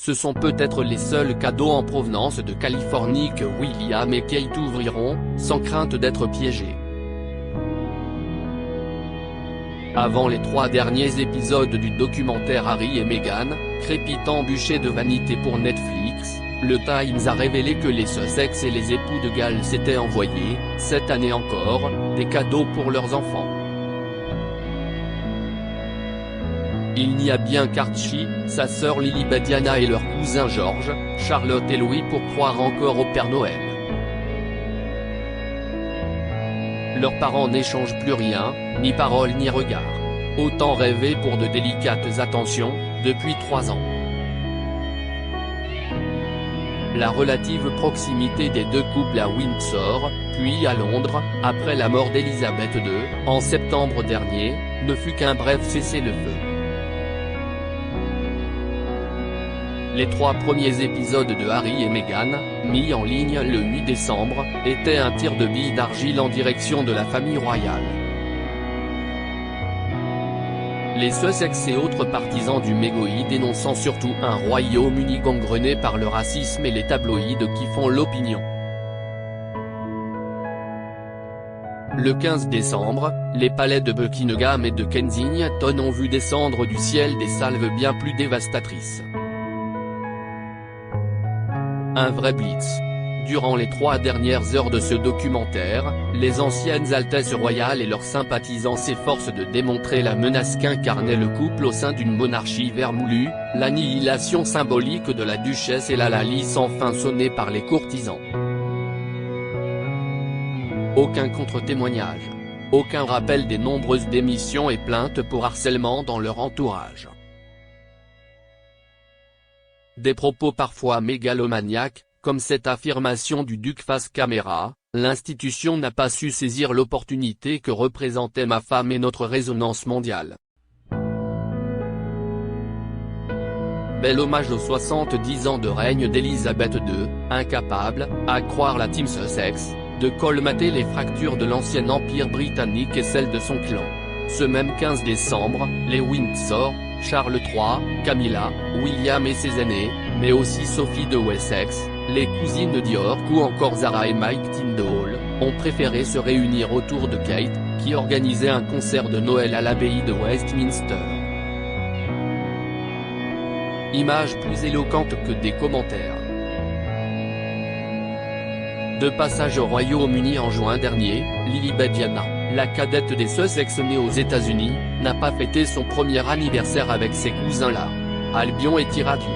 ce sont peut-être les seuls cadeaux en provenance de Californie que William et Kate ouvriront, sans crainte d'être piégés. Avant les 3 derniers épisodes du documentaire Harry et Meghan, crépitant bûcher de vanité pour Netflix, le Times a révélé que les Sussex et les époux de Galles s'étaient envoyés, cette année encore, des cadeaux pour leurs enfants. Il n'y a bien qu'Archie, sa sœur Lilibet Diana et leurs cousins George, Charlotte et Louis pour croire encore au Père Noël. Leurs parents n'échangent plus rien, ni parole ni regard. Autant rêvé pour de délicates attentions, depuis 3 ans. La relative proximité des deux couples à Windsor, puis à Londres, après la mort d'Élisabeth II, en septembre dernier, ne fut qu'un bref cessez-le-feu. Les 3 premiers épisodes de Harry et Meghan, mis en ligne le 8 décembre, étaient un tir de billes d'argile en direction de la famille royale. Les Sussex et autres partisans du mégoï dénonçant surtout un Royaume-Uni gangrené par le racisme et les tabloïds qui font l'opinion. Le 15 décembre, les palais de Buckingham et de Kensington ont vu descendre du ciel des salves bien plus dévastatrices. Un vrai blitz. Durant les 3 dernières heures de ce documentaire, les anciennes altesses royales et leurs sympathisants s'efforcent de démontrer la menace qu'incarnait le couple au sein d'une monarchie vermoulue, l'annihilation symbolique de la duchesse et la lalice enfin sonnée par les courtisans. Aucun contre-témoignage. Aucun rappel des nombreuses démissions et plaintes pour harcèlement dans leur entourage. Des propos parfois mégalomaniaques, comme cette affirmation du duc face caméra, l'institution n'a pas su saisir l'opportunité que représentait ma femme et notre résonance mondiale. Bel hommage aux 70 ans de règne d'Élisabeth II, incapable, à croire la team Sussex, de colmater les fractures de l'ancien empire britannique et celles de son clan. Ce même 15 décembre, les Windsor, Charles III, Camilla, William et ses aînés, mais aussi Sophie de Wessex, les cousines d'York ou encore Zara et Mike Tyndall, ont préféré se réunir autour de Kate, qui organisait un concert de Noël à l'abbaye de Westminster. Image plus éloquente que des commentaires. De passage au Royaume-Uni en juin dernier, Lilibet Diana, la cadette des Sussex née aux États-Unis, n'a pas fêté son premier anniversaire avec ses cousins-là. Albion est irradié.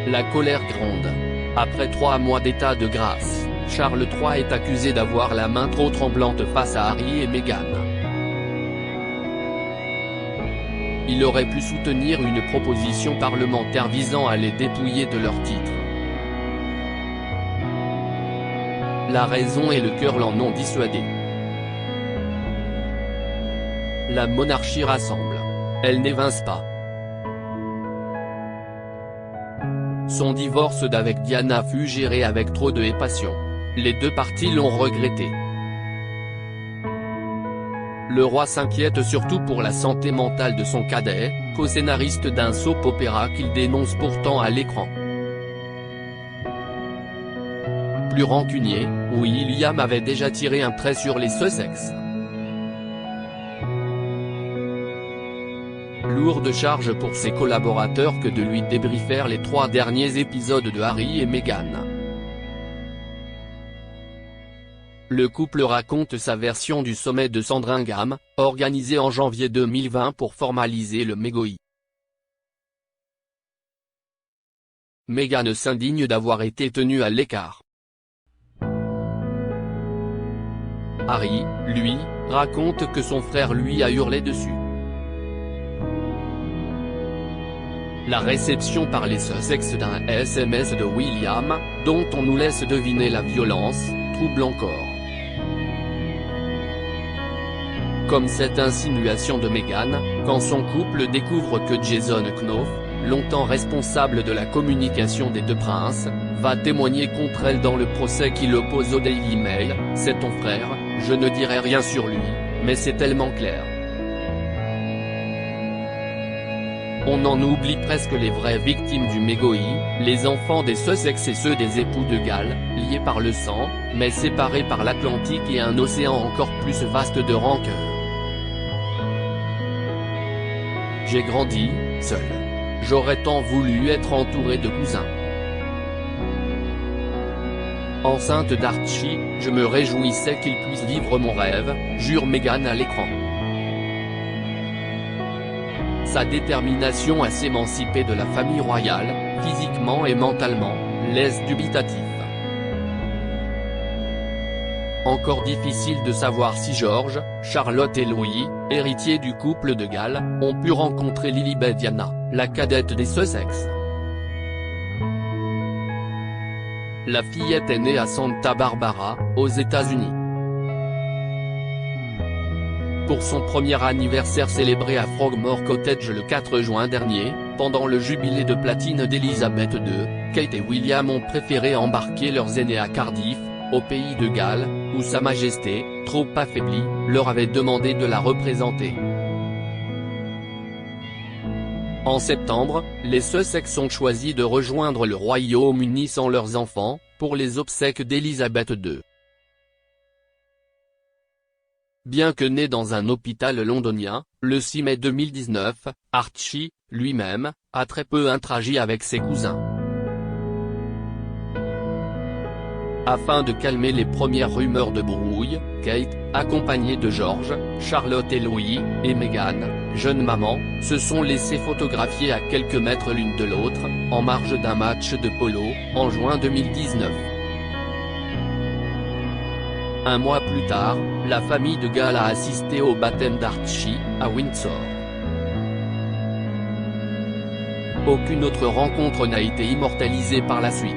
La colère gronde. Après 3 mois d'état de grâce, Charles III est accusé d'avoir la main trop tremblante face à Harry et Meghan. Il aurait pu soutenir une proposition parlementaire visant à les dépouiller de leurs titres. La raison et le cœur l'en ont dissuadé. La monarchie rassemble. Elle n'évince pas. Son divorce d'avec Diana fut géré avec trop de passion. Les 2 parties l'ont regretté. Le roi s'inquiète surtout pour la santé mentale de son cadet, co-scénariste d'un soap opéra qu'il dénonce pourtant à l'écran. Plus rancunier, William avait déjà tiré un trait sur les Sussex. Lourde charge pour ses collaborateurs que de lui débriefer les 3 derniers épisodes de Harry et Meghan. Le couple raconte sa version du sommet de Sandringham, organisé en janvier 2020 pour formaliser le mégoï. Meghan s'indigne d'avoir été tenue à l'écart. Harry, lui, raconte que son frère lui a hurlé dessus. La réception par les Sussex d'un SMS de William, dont on nous laisse deviner la violence, trouble encore. Comme cette insinuation de Meghan, quand son couple découvre que Jason Knopf, longtemps responsable de la communication des 2 princes, va témoigner contre elle dans le procès qui l'oppose au Daily Mail. C'est ton frère, je ne dirai rien sur lui, mais c'est tellement clair. On en oublie presque les vraies victimes du mégoï, les enfants des Sussex et ceux des époux de Galles, liés par le sang, mais séparés par l'Atlantique et un océan encore plus vaste de rancœur. J'ai grandi, seul. J'aurais tant voulu être entouré de cousins. Enceinte d'Archie, je me réjouissais qu'il puisse vivre mon rêve, jure Meghan à l'écran. Sa détermination à s'émanciper de la famille royale, physiquement et mentalement, laisse dubitatif. Encore difficile de savoir si George, Charlotte et Louis, héritiers du couple de Galles, ont pu rencontrer Lilibet Diana, la cadette des Sussex. La fillette est née à Santa Barbara, aux États-Unis. Pour son premier anniversaire célébré à Frogmore Cottage le 4 juin dernier, pendant le jubilé de platine d'Elisabeth II, Kate et William ont préféré embarquer leurs aînés à Cardiff, au pays de Galles, où Sa Majesté, trop affaiblie, leur avait demandé de la représenter. En septembre, les Sussex ont choisi de rejoindre le Royaume-Uni sans leurs enfants, pour les obsèques d'Elisabeth II. Bien que né dans un hôpital londonien, le 6 mai 2019, Archie, lui-même, a très peu interagi avec ses cousins. Afin de calmer les premières rumeurs de brouille, Kate, accompagnée de George, Charlotte et Louis, et Meghan, jeune maman, se sont laissés photographier à quelques mètres l'une de l'autre, en marge d'un match de polo, en juin 2019. Un mois plus tard, la famille de Galles a assisté au baptême d'Archie, à Windsor. Aucune autre rencontre n'a été immortalisée par la suite.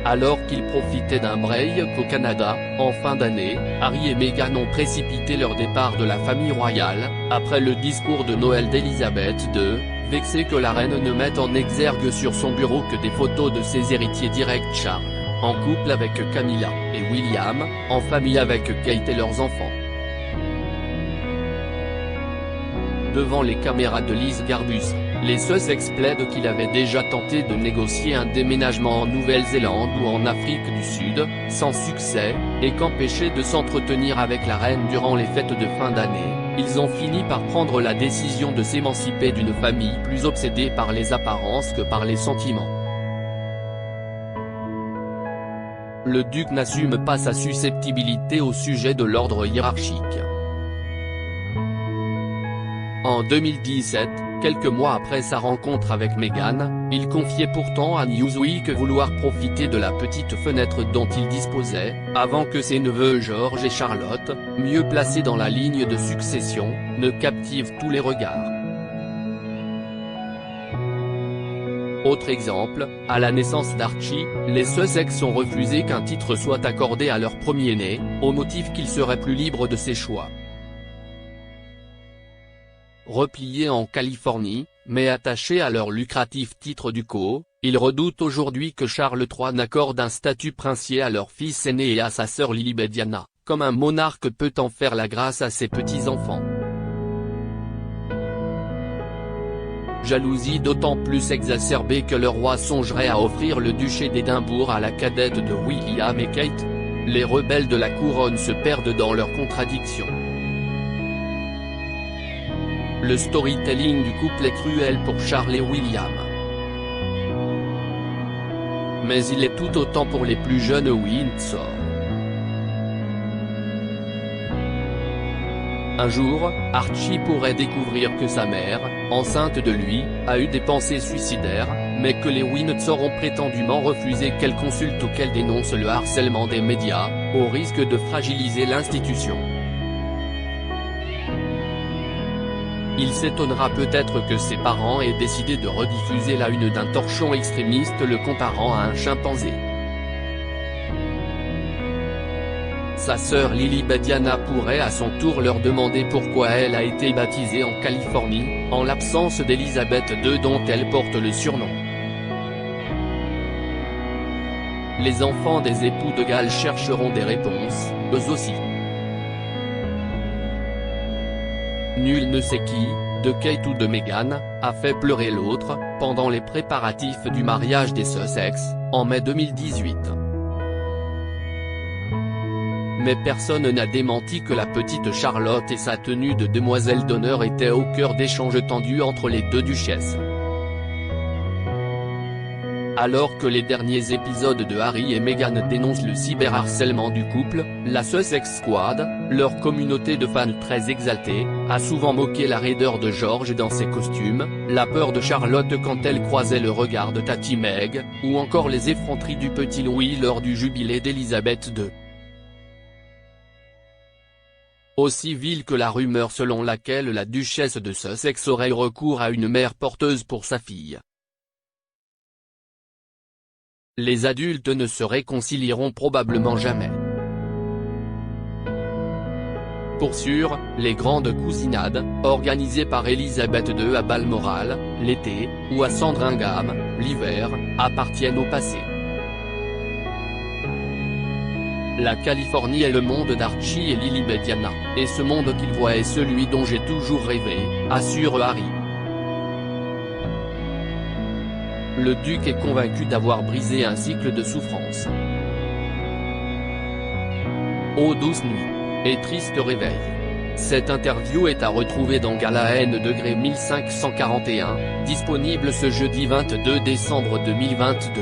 Alors qu'ils profitaient d'un break au Canada, en fin d'année, Harry et Meghan ont précipité leur départ de la famille royale, après le discours de Noël d'Elisabeth II, vexée que la reine ne mette en exergue sur son bureau que des photos de ses héritiers directs Charles, en couple avec Camilla, et William, en famille avec Kate et leurs enfants. Devant les caméras de Liz Garbus, les Sussex plaident qu'il avait déjà tenté de négocier un déménagement en Nouvelle-Zélande ou en Afrique du Sud, sans succès, et qu'empêchés de s'entretenir avec la reine durant les fêtes de fin d'année, ils ont fini par prendre la décision de s'émanciper d'une famille plus obsédée par les apparences que par les sentiments. Le duc n'assume pas sa susceptibilité au sujet de l'ordre hiérarchique. En 2017, quelques mois après sa rencontre avec Meghan, il confiait pourtant à Newsweek vouloir profiter de la petite fenêtre dont il disposait, avant que ses neveux George et Charlotte, mieux placés dans la ligne de succession, ne captivent tous les regards. Autre exemple, à la naissance d'Archie, les Sussex ont refusé qu'un titre soit accordé à leur premier-né, au motif qu'il serait plus libre de ses choix. Repliés en Californie, mais attachés à leur lucratif titre ducaux, ils redoutent aujourd'hui que Charles III n'accorde un statut princier à leur fils aîné et à sa sœur Lilibet Diana, comme un monarque peut en faire la grâce à ses petits-enfants. Jalousie d'autant plus exacerbée que le roi songerait à offrir le duché d'Édimbourg à la cadette de William et Kate. Les rebelles de la couronne se perdent dans leurs contradictions. Le storytelling du couple est cruel pour Charles et William. Mais il est tout autant pour les plus jeunes Windsor. Un jour, Archie pourrait découvrir que sa mère, enceinte de lui, a eu des pensées suicidaires, mais que les Windsor ont prétendument refusé qu'elle consulte ou qu'elle dénonce le harcèlement des médias, au risque de fragiliser l'institution. Il s'étonnera peut-être que ses parents aient décidé de rediffuser la une d'un torchon extrémiste le comparant à un chimpanzé. Sa sœur Lilibet Diana pourrait à son tour leur demander pourquoi elle a été baptisée en Californie, en l'absence d'Elisabeth II dont elle porte le surnom. Les enfants des époux de Galles chercheront des réponses, eux aussi. nul ne sait qui, de Kate ou de Meghan, a fait pleurer l'autre, pendant les préparatifs du mariage des Sussex, en mai 2018. Mais personne n'a démenti que la petite Charlotte et sa tenue de demoiselle d'honneur étaient au cœur d'échanges tendus entre les deux duchesses. Alors que les derniers épisodes de Harry et Meghan dénoncent le cyberharcèlement du couple, la Sussex Squad, leur communauté de fans très exaltés, a souvent moqué la raideur de George dans ses costumes, la peur de Charlotte quand elle croisait le regard de Tati Meg, ou encore les effronteries du petit Louis lors du jubilé d'Élisabeth II. Aussi vile que la rumeur selon laquelle la duchesse de Sussex aurait recours à une mère porteuse pour sa fille. Les adultes ne se réconcilieront probablement jamais. Pour sûr, les grandes cousinades, organisées par Élisabeth II à Balmoral, l'été, ou à Sandringham, l'hiver, appartiennent au passé. La Californie est le monde d'Archie et Lily Mediana, et ce monde qu'il voit est celui dont j'ai toujours rêvé, assure Harry. Le duc est convaincu d'avoir brisé un cycle de souffrance. Ô douce nuit. Et triste réveil. Cette interview est à retrouver dans Gala N degré 1541, disponible ce jeudi 22 décembre 2022.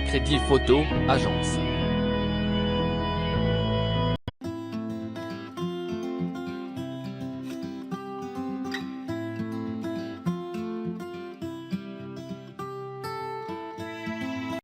Créative Photo, agence.